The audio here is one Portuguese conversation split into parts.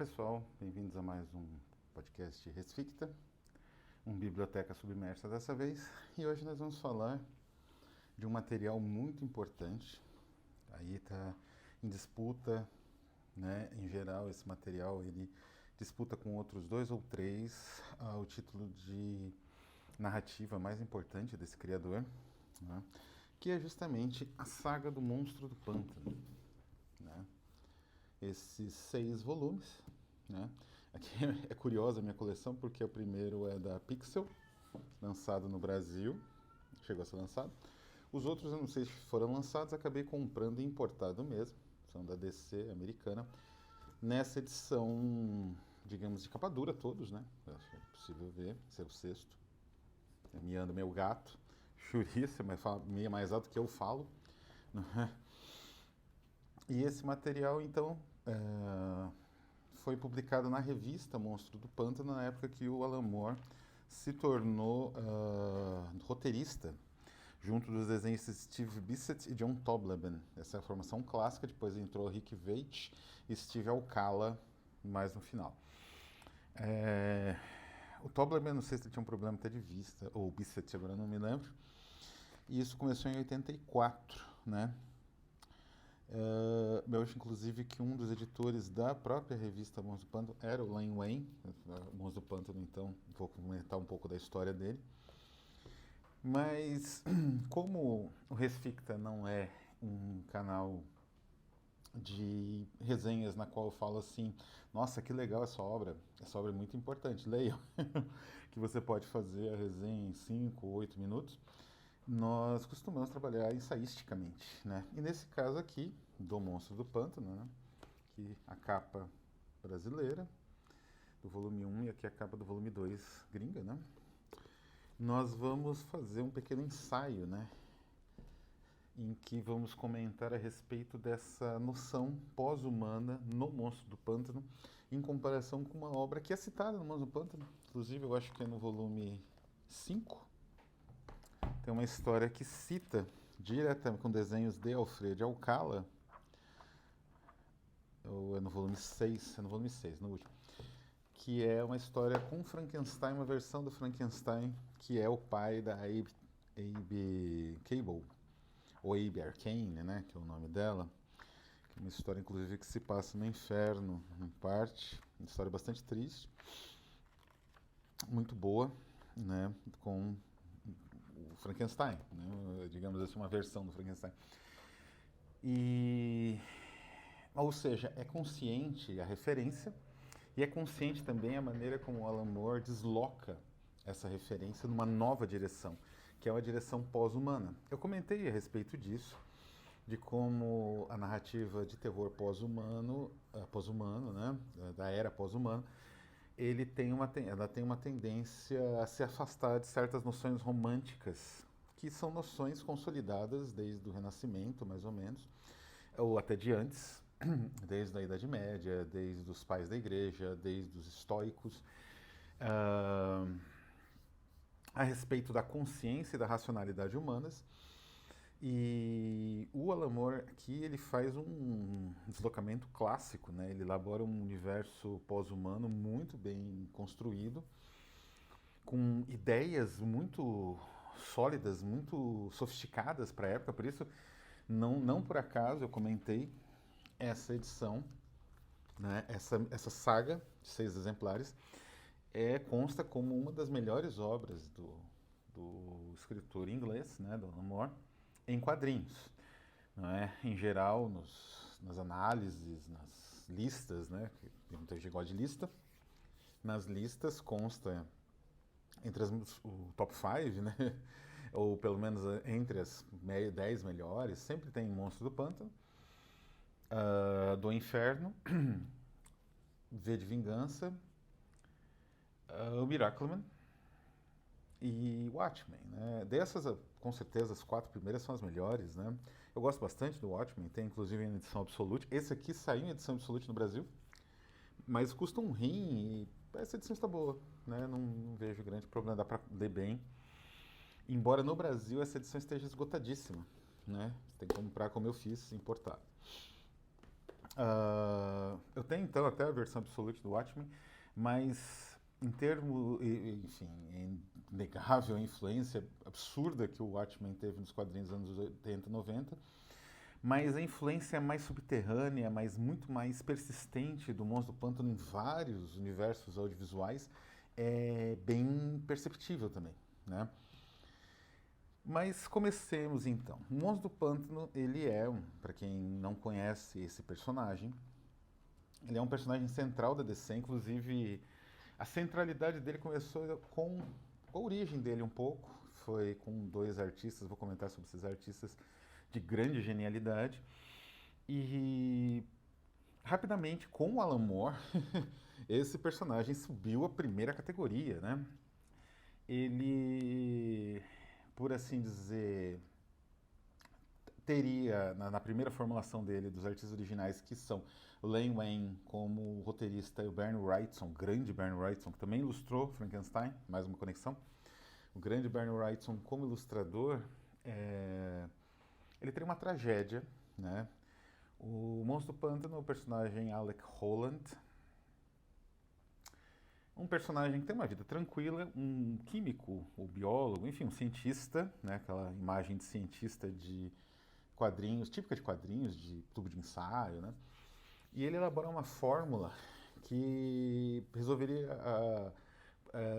pessoal, bem-vindos a mais um podcast Resficta, biblioteca submersa dessa vez. E hoje nós vamos falar de um material muito importante. Aí está em disputa, né? Em geral, esse material ele disputa com outros dois ou três o título de narrativa mais importante desse criador, né? Que é justamente a Saga do Monstro do Pântano, né? Esses 6 volumes, né? Aqui é curiosa a minha coleção porque o primeiro é da Pixel, lançado no Brasil, chegou a ser lançado. Os outros eu não sei se foram lançados, acabei comprando importado mesmo, são da DC americana. Nessa edição, digamos, de capa dura todos, né? Acho que é possível ver, esse é o sexto. É miando meu gato, chouriça, mas meia mais alto que eu falo. E esse material, então, foi publicado na revista Monstro do Pântano na época que o Alan Moore se tornou roteirista, junto dos desenhistas Steve Bissett e John Tobleben. Essa é a formação clássica, depois entrou Rick Veitch e Steve Alcala mais no final. O Tobleben, não sei se ele tinha um problema até de vista, ou Bissett, agora não me lembro. E isso começou em 84, né? Eu acho, inclusive, que um dos editores da própria revista Monstro do Pântano era o Len Wein. Monstro do Pântano, então, vou comentar um pouco da história dele. Mas, como o Resficta não é um canal de resenhas na qual eu falo assim, nossa, que legal essa obra é muito importante, leiam, que você pode fazer a resenha em 5 ou 8 minutos. Nós costumamos trabalhar ensaísticamente, né? E nesse caso aqui, do Monstro do Pântano, né? Que a capa brasileira, do volume 1, e aqui a capa do volume 2, gringa, né? Nós vamos fazer um pequeno ensaio, né? Em que vamos comentar a respeito dessa noção pós-humana no Monstro do Pântano, em comparação com uma obra que é citada no Monstro do Pântano, inclusive eu acho que é no volume 5. Tem uma história que cita diretamente com desenhos de Alfredo Alcala, ou é no volume 6, no último, que é uma história com Frankenstein, uma versão do Frankenstein que é o pai da Abe Cable, ou Abe Arcane, né, que é o nome dela, que é uma história inclusive que se passa no inferno, em parte, uma história bastante triste, muito boa, né, com o Frankenstein, né? Digamos assim, uma versão do Frankenstein. Ou seja, é consciente a referência e é consciente também a maneira como o Alan Moore desloca essa referência numa nova direção, que é uma direção pós-humana. Eu comentei a respeito disso, de como a narrativa de terror pós-humano, né, da era pós-humana, ela tem uma tendência a se afastar de certas noções românticas, que são noções consolidadas desde o Renascimento, mais ou menos, ou até de antes, desde a Idade Média, desde os pais da Igreja, desde os estoicos, a respeito da consciência e da racionalidade humanas. E o Alan Moore aqui ele faz um deslocamento clássico, né? Ele elabora um universo pós-humano muito bem construído, com ideias muito sólidas, muito sofisticadas para a época. Por isso, não por acaso eu comentei essa edição, né? Essa saga de 6 exemplares consta como uma das melhores obras do escritor inglês, né, do Alan Moore, em quadrinhos. Não é? Em geral, nas análises, nas listas, né? Tem muita gente que gosta de lista. Nas listas consta entre o top 5, né? Ou pelo menos entre as 10 melhores, sempre tem Monstro do Pântano, do Inferno, V de Vingança, o Miracleman e Watchmen, né? Dessas, com certeza, as 4 primeiras são as melhores, né? Eu gosto bastante do Watchmen, tem inclusive em edição Absolute. Esse aqui saiu em edição Absolute no Brasil, mas custa um rim e essa edição está boa, né? Não vejo grande problema, dá para ler bem. Embora no Brasil essa edição esteja esgotadíssima, né? Você tem que comprar como eu fiz, importado. Eu tenho então até a versão absolute do Watchmen, mas em termos, enfim, é inegável a influência absurda que o Watchmen teve nos quadrinhos dos anos 80 e 90, mas a influência mais subterrânea, mas muito mais persistente do Monstro do Pântano em vários universos audiovisuais é bem perceptível também, né? Mas comecemos então. O Monstro do Pântano, ele é, para quem não conhece esse personagem, ele é um personagem central da DC, inclusive a centralidade dele começou com a origem dele um pouco, foi com dois artistas, vou comentar sobre esses artistas de grande genialidade, e rapidamente com o Alan Moore, esse personagem subiu a primeira categoria, né? Ele, por assim dizer, teria, na primeira formulação dele, dos artistas originais, que são o Len Wein como roteirista e o Bernie Wrightson, grande Bernie Wrightson, que também ilustrou Frankenstein, mais uma conexão. O grande Bernie Wrightson como ilustrador, ele teria uma tragédia, né? O Monstro do Pântano, o personagem Alec Holland, um personagem que tem uma vida tranquila, um químico, ou biólogo, enfim, um cientista, né? Aquela imagem de cientista de quadrinhos, típica de quadrinhos, de tubo de ensaio, né? E ele elabora uma fórmula que resolveria,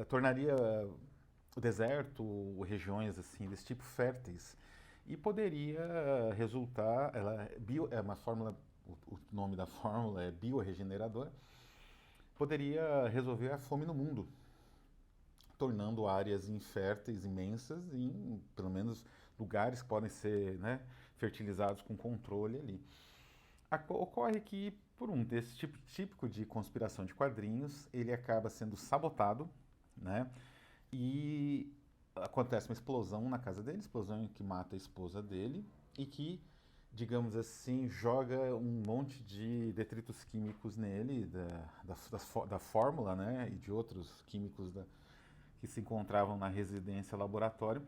tornaria o deserto, ou regiões assim desse tipo férteis, e poderia resultar, ela é uma fórmula, o nome da fórmula é bioregeneradora, poderia resolver a fome no mundo, tornando áreas inférteis imensas em, pelo menos, lugares que podem ser, né, fertilizados com controle ali. Ocorre que, por um desse tipo típico de conspiração de quadrinhos, ele acaba sendo sabotado, né? E acontece uma explosão na casa dele, explosão que mata a esposa dele e que, digamos assim, joga um monte de detritos químicos nele, da fórmula, né? E de outros químicos que se encontravam na residência laboratório,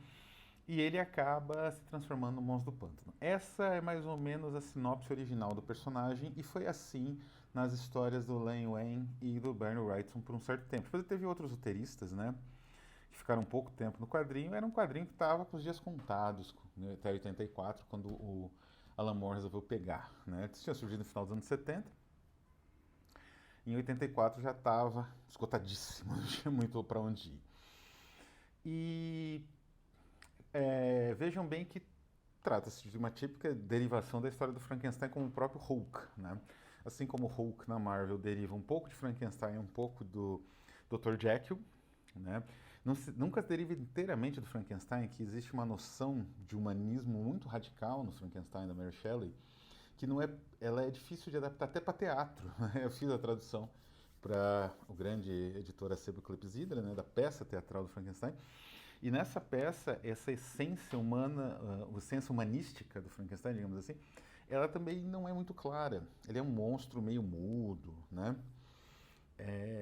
e ele acaba se transformando no Monstro do Pântano. Essa é mais ou menos a sinopse original do personagem, e foi assim nas histórias do Len Wein e do Bernie Wrightson por um certo tempo. Depois teve outros roteiristas, né, que ficaram um pouco tempo no quadrinho. Era um quadrinho que estava com os dias contados, né, até 84, quando o Alan Moore resolveu pegar. Né. Isso tinha surgido no final dos anos 70. Em 84 já estava esgotadíssimo, não tinha muito para onde ir. E vejam bem que trata-se de uma típica derivação da história do Frankenstein como o próprio Hulk, né? Assim como o Hulk na Marvel deriva um pouco de Frankenstein, um pouco do Dr. Jekyll, né? Nunca deriva inteiramente do Frankenstein, que existe uma noção de humanismo muito radical no Frankenstein da Mary Shelley, que não é, ela é difícil de adaptar até para teatro. Eu fiz a tradução para o grande editora Sebo Clepsidra, né, da peça teatral do Frankenstein. E nessa peça, essa essência humana, a essência humanística do Frankenstein, digamos assim, ela também não é muito clara. Ele é um monstro meio mudo, né?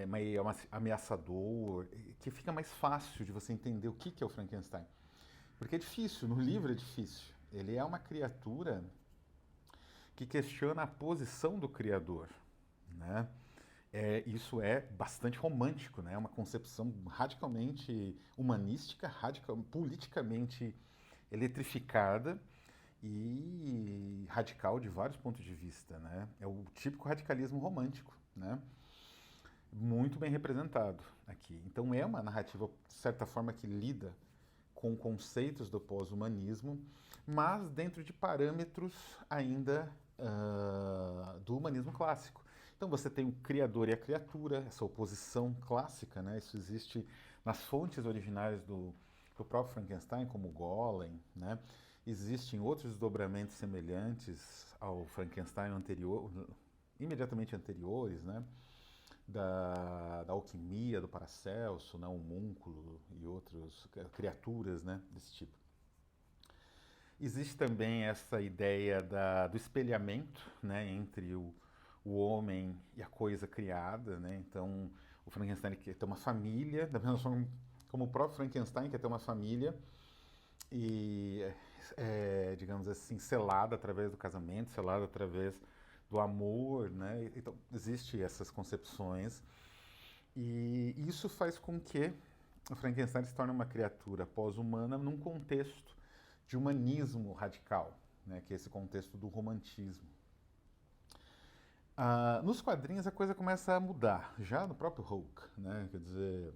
Meio ameaçador, que fica mais fácil de você entender o que é o Frankenstein. Porque é difícil, no livro é difícil. Ele é uma criatura que questiona a posição do Criador, né? Isso é bastante romântico, né? É uma concepção radicalmente humanística, politicamente eletrificada e radical de vários pontos de vista, né? É o típico radicalismo romântico, né? Muito bem representado aqui. Então é uma narrativa, de certa forma, que lida com conceitos do pós-humanismo, mas dentro de parâmetros ainda do humanismo clássico. Então você tem o criador e a criatura, essa oposição clássica, né? Isso existe nas fontes originais do próprio Frankenstein, como o Golem, né? Existem outros desdobramentos semelhantes ao Frankenstein anterior, imediatamente anteriores, né? Da alquimia, do Paracelso, né? O homúnculo e outras criaturas, né? Desse tipo. Existe também essa ideia do espelhamento, né? Entre o homem e a coisa criada, né? Então, o Frankenstein quer ter uma família, da mesma forma como o próprio Frankenstein quer ter uma família e, digamos assim, selada através do casamento, selada através do amor, né? Então, existem essas concepções e isso faz com que o Frankenstein se torne uma criatura pós-humana num contexto de humanismo radical, né? Que é esse contexto do romantismo. Nos quadrinhos a coisa começa a mudar, já no próprio Hulk, né? Quer dizer,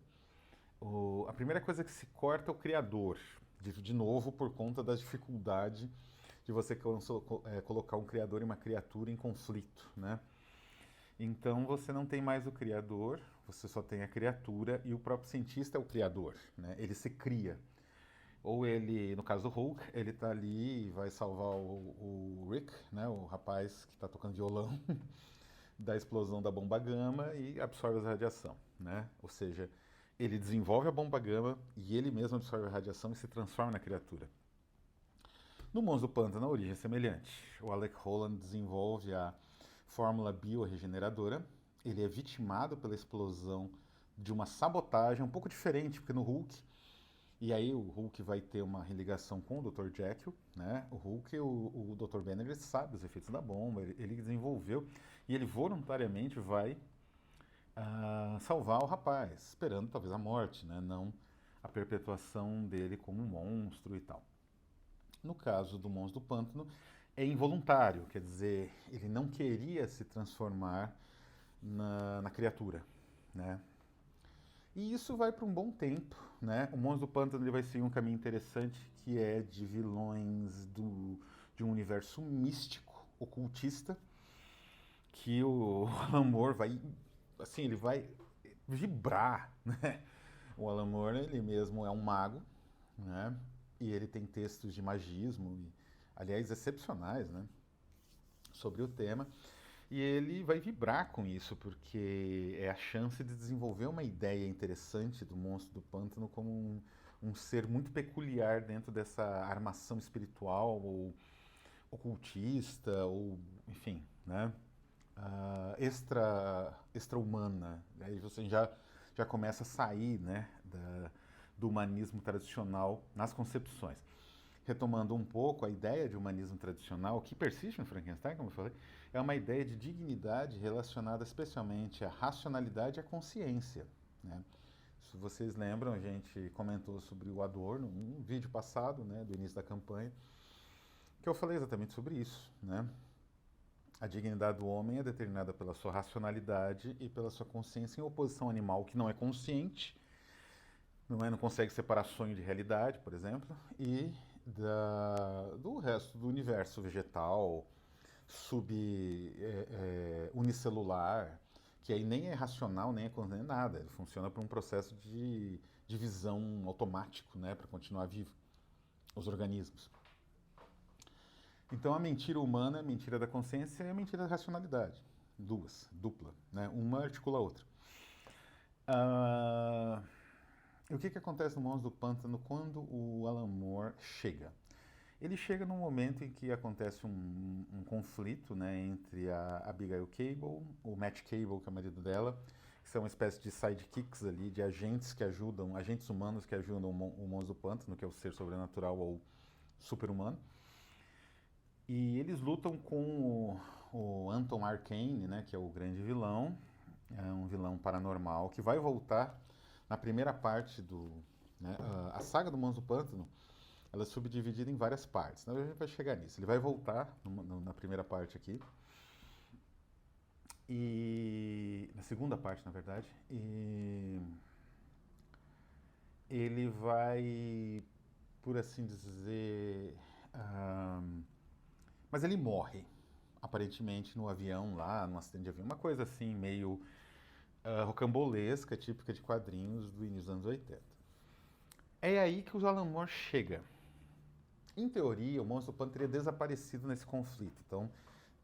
a primeira coisa que se corta é o criador, de novo por conta da dificuldade de você colocar um criador e uma criatura em conflito, né? Então você não tem mais o criador, você só tem a criatura e o próprio cientista é o criador, né? Ele se cria. Ou ele, no caso do Hulk, ele tá ali e vai salvar o Rick, né? O rapaz que está tocando violão da explosão da bomba gama e absorve a radiação, né? Ou seja, ele desenvolve a bomba gama e ele mesmo absorve a radiação e se transforma na criatura. No Monstro do Pântano, a origem é semelhante. O Alec Holland desenvolve a fórmula bioregeneradora. Ele é vitimado pela explosão de uma sabotagem um pouco diferente, porque no Hulk, e aí o Hulk vai ter uma religação com o Dr. Jekyll, né? O Hulk, o Dr. Banner, ele sabe os efeitos da bomba, ele desenvolveu e ele voluntariamente vai salvar o rapaz, esperando talvez a morte, né? Não a perpetuação dele como um monstro e tal. No caso do Monstro do Pântano, é involuntário, quer dizer, ele não queria se transformar na criatura, né? E isso vai para um bom tempo, né? O Monstro do Pântano ele vai seguir um caminho interessante que é de vilões de um universo místico, ocultista, que o Alan Moore vai, assim, ele vai vibrar, né? O Alan Moore, ele mesmo é um mago, né? E ele tem textos de magismo, aliás, excepcionais, né? Sobre o tema. E ele vai vibrar com isso, porque é a chance de desenvolver uma ideia interessante do monstro do pântano como um ser muito peculiar dentro dessa armação espiritual ou ocultista, ou enfim, né? Extra-humana. Aí você já começa a sair, né, do humanismo tradicional nas concepções. Retomando um pouco a ideia de humanismo tradicional, que persiste no Frankenstein, como eu falei, é uma ideia de dignidade relacionada especialmente à racionalidade e à consciência, né? Se vocês lembram, a gente comentou sobre o Adorno, um vídeo passado, né, do início da campanha, que eu falei exatamente sobre isso, né? A dignidade do homem é determinada pela sua racionalidade e pela sua consciência em oposição ao animal que não é consciente, não consegue separar sonho de realidade, por exemplo, e do resto do universo vegetal, unicelular, que aí nem é racional, nem é nada. Ele funciona por um processo de divisão automático, né, para continuar vivo, os organismos. Então a mentira humana, a mentira da consciência e a mentira da racionalidade. Duas, dupla, né? Uma articula a outra. E o que acontece no Monstro do Pântano quando o Alan Moore chega? Ele chega num momento em que acontece um conflito, né, entre a Abigail Cable, o Matt Cable, que é o marido dela, que são uma espécie de sidekicks ali, de agentes que ajudam, agentes humanos que ajudam o Monstro do Pântano, que é o ser sobrenatural ou super-humano. E eles lutam com o Anton Arcane, né, que é o grande vilão, é um vilão paranormal, que vai voltar na primeira parte do... Né, a saga do Monstro do Pântano, ela é subdividida em várias partes. Então a gente vai chegar nisso. Ele vai voltar na primeira parte aqui. E na segunda parte, na verdade. E ele vai, por assim dizer... mas ele morre, aparentemente, no avião lá, num acidente de avião. Uma coisa assim, meio rocambolesca, típica de quadrinhos do início dos anos 80. É aí que o Alan Moore chega. Em teoria, o Monstro do Pântano teria desaparecido nesse conflito, então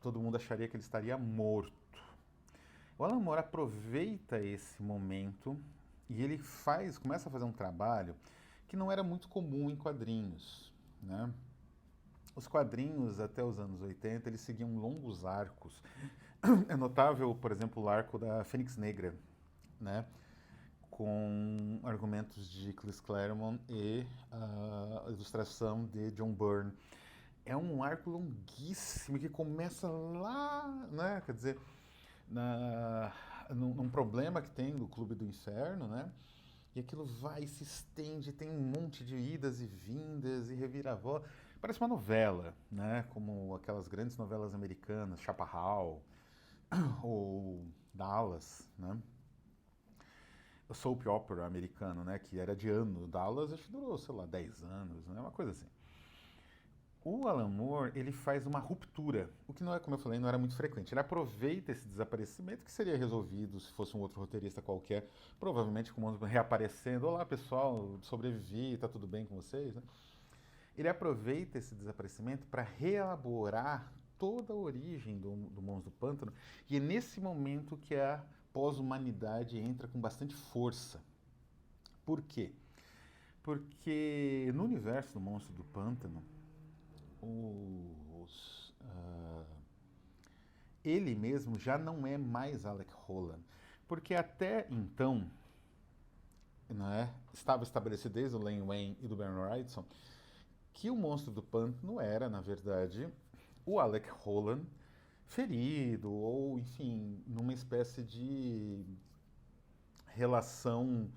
todo mundo acharia que ele estaria morto. O Alan Moore aproveita esse momento e ele começa a fazer um trabalho que não era muito comum em quadrinhos, né? Os quadrinhos, até os anos 80, eles seguiam longos arcos. É notável, por exemplo, o arco da Fênix Negra, né? Com argumentos de Chris Claremont e a ilustração de John Byrne. é um arco longuíssimo que começa lá, né? Quer dizer, num problema que tem no Clube do Inferno, né? E aquilo vai, se estende, tem um monte de idas e vindas e reviravolta. Parece uma novela, né? Como aquelas grandes novelas americanas, Chaparral ou Dallas, né? O soap opera americano, né? Que era de ano. Dallas acho que durou, sei lá, 10 anos, né? Uma coisa assim. O Alan Moore, ele faz uma ruptura, o que não é, como eu falei, não era muito frequente. Ele aproveita esse desaparecimento que seria resolvido se fosse um outro roteirista qualquer, provavelmente com o mundo reaparecendo. Olá, pessoal, sobrevivi, tá tudo bem com vocês? Né? Ele aproveita esse desaparecimento para reelaborar toda a origem do Monstro do Pântano, e é nesse momento que a pós-humanidade entra com bastante força. Por quê? Porque no universo do Monstro do Pântano, ele mesmo já não é mais Alec Holland, porque até então, né, estava estabelecido desde o Len Wein e do Ben Wrightson que o Monstro do Pântano era, na verdade, o Alec Holland ferido ou, enfim, numa espécie de relação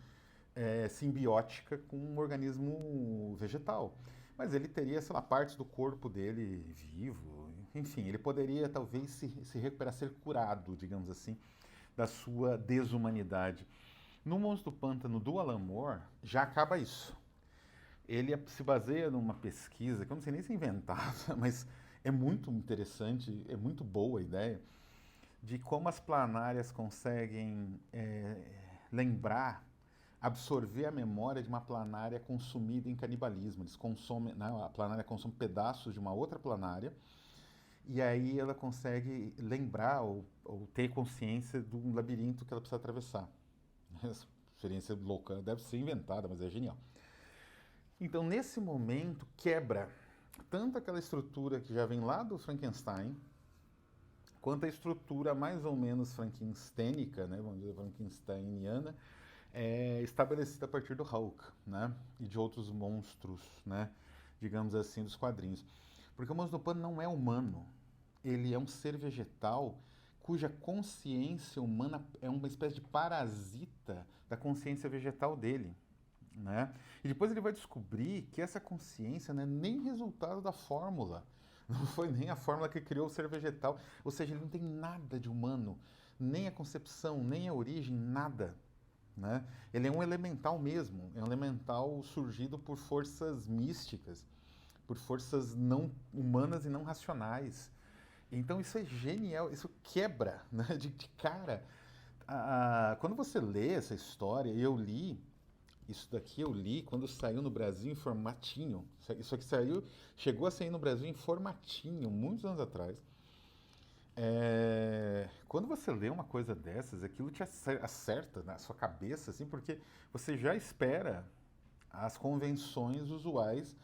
simbiótica com um organismo vegetal. Mas ele teria, sei lá, partes do corpo dele vivo. Enfim, ele poderia talvez se recuperar, ser curado, digamos assim, da sua desumanidade. No Monstro do Pântano do Alan Moore, já acaba isso. Ele se baseia numa pesquisa, que eu não sei nem se é inventada, mas é muito interessante, é muito boa a ideia, de como as planárias conseguem lembrar, absorver a memória de uma planária consumida em canibalismo. Eles consomem, né, a planária consome pedaços de uma outra planária e aí ela consegue lembrar ou ter consciência de um labirinto que ela precisa atravessar. Essa experiência louca, deve ser inventada, mas é genial. Então, nesse momento, quebra tanto aquela estrutura que já vem lá do Frankenstein, quanto a estrutura mais ou menos frankensteinica, né, vamos dizer, frankensteiniana, estabelecida a partir do Hulk, né, e de outros monstros, né, digamos assim, dos quadrinhos. Porque o monstro do pântano não é humano, ele é um ser vegetal cuja consciência humana é uma espécie de parasita da consciência vegetal dele. Né? E depois ele vai descobrir que essa consciência não é nem resultado da fórmula. Não foi nem a fórmula que criou o ser vegetal. Ou seja, ele não tem nada de humano. Nem a concepção, nem a origem, nada. Né? Ele é um elemental mesmo. É um elemental surgido por forças místicas, por forças não humanas e não racionais. Então isso é genial. Isso quebra, né? De cara. Quando você lê essa história, e eu li isso daqui eu li quando saiu no Brasil em formatinho. Isso aqui saiu, chegou a sair no Brasil em formatinho, muitos anos atrás. Quando você lê uma coisa dessas, aquilo te acerta na sua cabeça, assim, porque você já espera as convenções usuais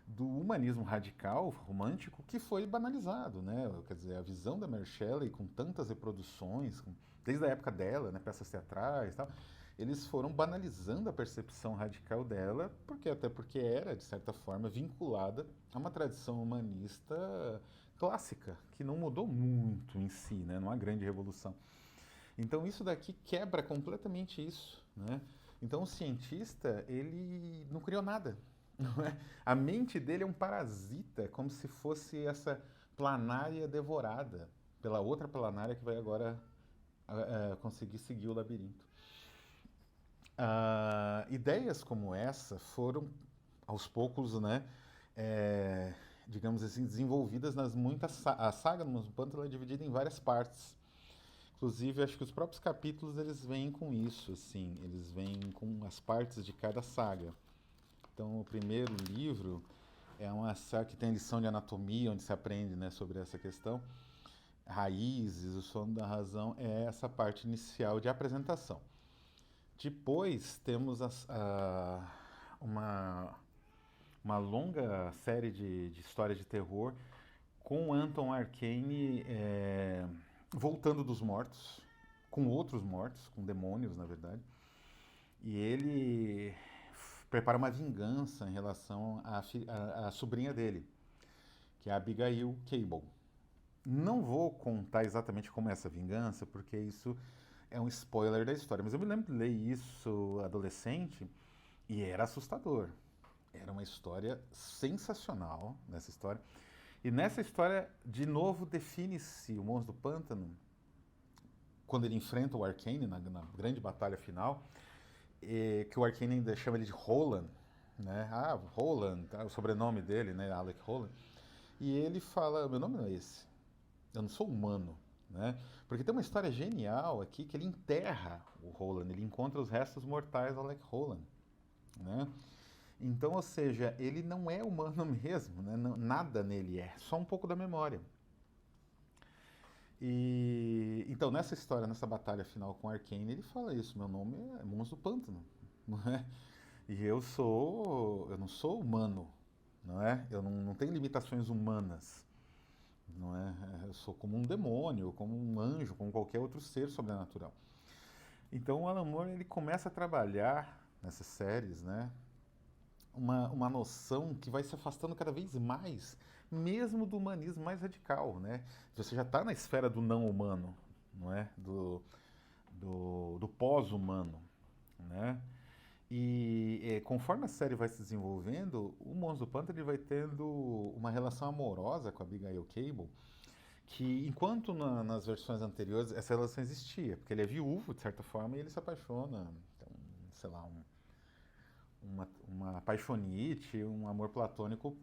do humanismo radical, romântico, que foi banalizado, né? Quer dizer, a visão da Mary Shelley, com tantas reproduções, desde a época dela, né, peças teatrais e tal, eles foram banalizando a percepção radical dela, até porque era, de certa forma, vinculada a uma tradição humanista clássica, que não mudou muito em si, né? Não há grande revolução. Então isso daqui quebra completamente isso, né? Então o cientista, ele não criou nada. Não é? A mente dele é um parasita, como se fosse essa planária devorada pela outra planária que vai agora conseguir seguir o labirinto. Ideias como essa foram, aos poucos, né, digamos assim, desenvolvidas nas muitas... A saga do Monstro do Pântano é dividida em várias partes. Inclusive, acho que os próprios capítulos, eles vêm com isso, assim, eles vêm com as partes de cada saga. Então, o primeiro livro é uma saga que tem lição de anatomia, onde se aprende, né, sobre essa questão. Raízes, o sono da razão, é essa parte inicial de apresentação. Depois temos uma longa série de histórias de terror com Anton Arcane voltando dos mortos, com outros mortos, com demônios, na verdade. E ele prepara uma vingança em relação à sobrinha dele, que é a Abigail Cable. Não vou contar exatamente como é essa vingança, porque isso é um spoiler da história, mas eu me lembro de ler isso adolescente e era assustador. Era uma história sensacional nessa história. E nessa história, de novo, define-se o Monstro do Pântano, quando ele enfrenta o Arcane na grande batalha final, que o Arcane ainda chama ele de Roland, né? Ah, Roland, tá? O sobrenome dele, né? Alec Roland. E ele fala, meu nome não é esse, eu não sou humano, né? Porque tem uma história genial aqui que ele enterra o Roland, ele encontra os restos mortais do Alec Roland, né? Então, ou seja, ele não é humano mesmo, né? Nada nele é, só um pouco da memória. E então nessa história, nessa batalha final com Arcane, ele fala isso: meu nome é Monstro do Pântano, não é? E eu não sou humano, não é? Eu não tenho limitações humanas, não é? Eu sou como um demônio, como um anjo, como qualquer outro ser sobrenatural. Então o Alan Moore ele começa a trabalhar nessas séries, né? Uma noção que vai se afastando cada vez mais, mesmo do humanismo mais radical, né? Você já está na esfera do não humano, não é? Do pós-humano, né? E conforme a série vai se desenvolvendo, o Monstro do Pântano ele vai tendo uma relação amorosa com a Abigail Cable, que enquanto nas versões anteriores essa relação existia, porque ele é viúvo, de certa forma, e ele se apaixona, então, sei lá, uma paixonite, um amor platônico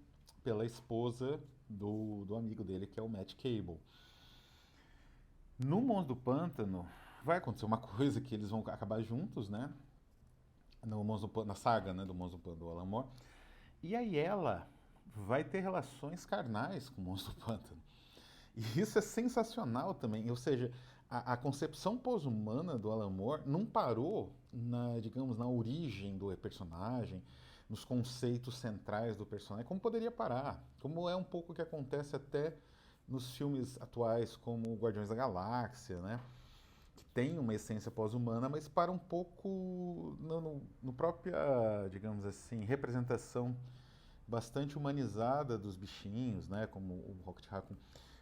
pela esposa do amigo dele, que é o Matt Cable. No Monstro do Pântano, vai acontecer uma coisa que eles vão acabar juntos, né? Na saga, né, do Monstro do Pântano, do Alan Moore. E aí ela vai ter relações carnais com o Monstro do Pântano. E isso é sensacional também. Ou seja, a concepção pós-humana do Alan Moore não parou digamos, na origem do personagem, nos conceitos centrais do personagem, como poderia parar. Como é um pouco o que acontece até nos filmes atuais, como Guardiões da Galáxia, né? Que tem uma essência pós-humana, mas para um pouco no própria, digamos assim, representação bastante humanizada dos bichinhos, né? Como o Rocket Raccoon.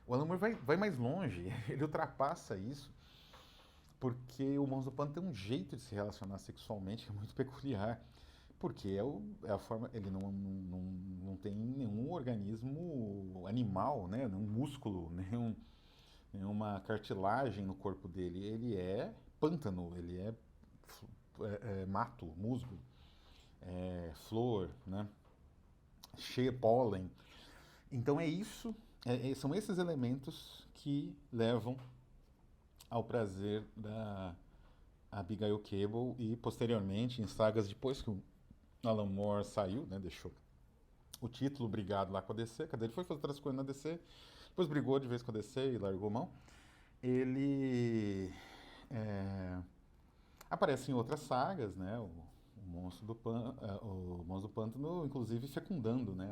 O Alan Moore vai mais longe, ele ultrapassa isso, porque o Monstro do Pântano tem um jeito de se relacionar sexualmente que é muito peculiar. Porque é a forma. Ele não tem nenhum organismo animal, né? Nenhum músculo, nenhuma cartilagem no corpo dele. Ele é pântano, ele é mato, musgo, flor, né? Cheia pólen. Então é isso, são esses elementos que levam ao prazer da Abigail Cable e posteriormente em sagas depois que o Alan Moore saiu, né, deixou o título, brigado lá com a DC, cadê ele foi fazer outras coisas na DC, depois brigou de vez com a DC e largou mão. Ele aparece em outras sagas, né, o Monstro do Pântano, inclusive fecundando, né,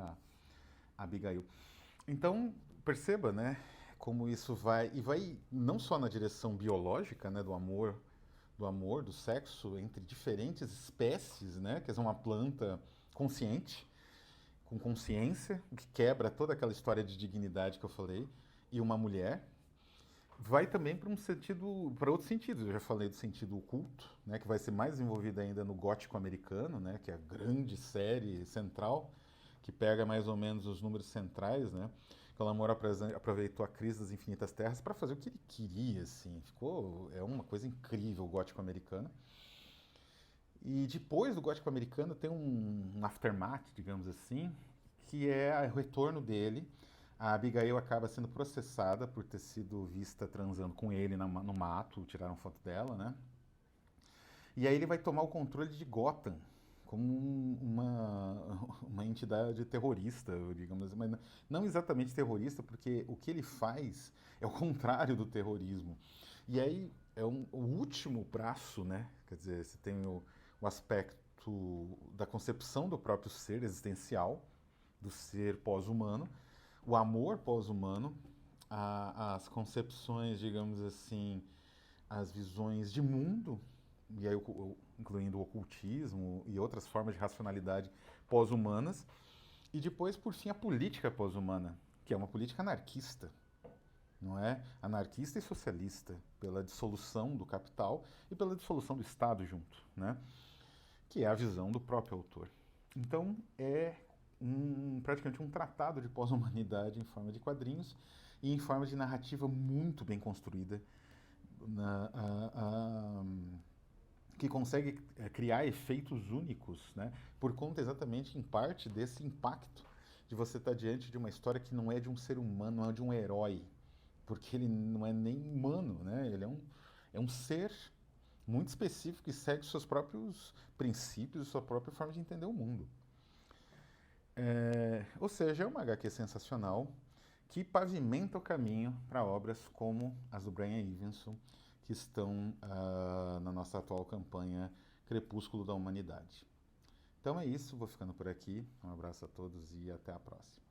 a Abigail. Então, perceba, né, como isso vai não só na direção biológica, né, do sexo entre diferentes espécies, né, que é uma planta consciente, com consciência, o que quebra toda aquela história de dignidade que eu falei, e uma mulher, vai também para um sentido, para outros sentidos. Eu já falei do sentido oculto, né, que vai ser mais desenvolvido ainda no gótico americano, né, que é a grande série central que pega mais ou menos os números centrais, né? Que o Lamour aproveitou a crise das infinitas terras para fazer o que ele queria, assim. É uma coisa incrível o gótico americano. E depois do gótico americano tem um aftermath, digamos assim, que é o retorno dele. A Abigail acaba sendo processada por ter sido vista transando com ele no mato, tiraram foto dela, né? E aí ele vai tomar o controle de Gotham como uma entidade terrorista, digamos assim, mas não exatamente terrorista, porque o que ele faz é o contrário do terrorismo. E aí é o último braço, né? Quer dizer, você tem o aspecto da concepção do próprio ser existencial, do ser pós-humano, o amor pós-humano, as concepções, digamos assim, as visões de mundo, e aí incluindo o ocultismo e outras formas de racionalidade pós-humanas, e depois, por fim, a política pós-humana, que é uma política anarquista, não é? Anarquista e socialista, pela dissolução do capital e pela dissolução do Estado junto, né? Que é a visão do próprio autor. Então, é praticamente um tratado de pós-humanidade em forma de quadrinhos e em forma de narrativa muito bem construída, na, que consegue criar efeitos únicos, né? Por conta exatamente, em parte, desse impacto de você estar diante de uma história que não é de um ser humano, não é de um herói, porque ele não é nem humano, né? Ele é um ser muito específico que segue seus próprios princípios, sua própria forma de entender o mundo. Ou seja, é uma HQ sensacional que pavimenta o caminho para obras como as do Brian Evenson, que estão na nossa atual campanha Crepúsculo da Humanidade. Então é isso, vou ficando por aqui. Um abraço a todos e até a próxima.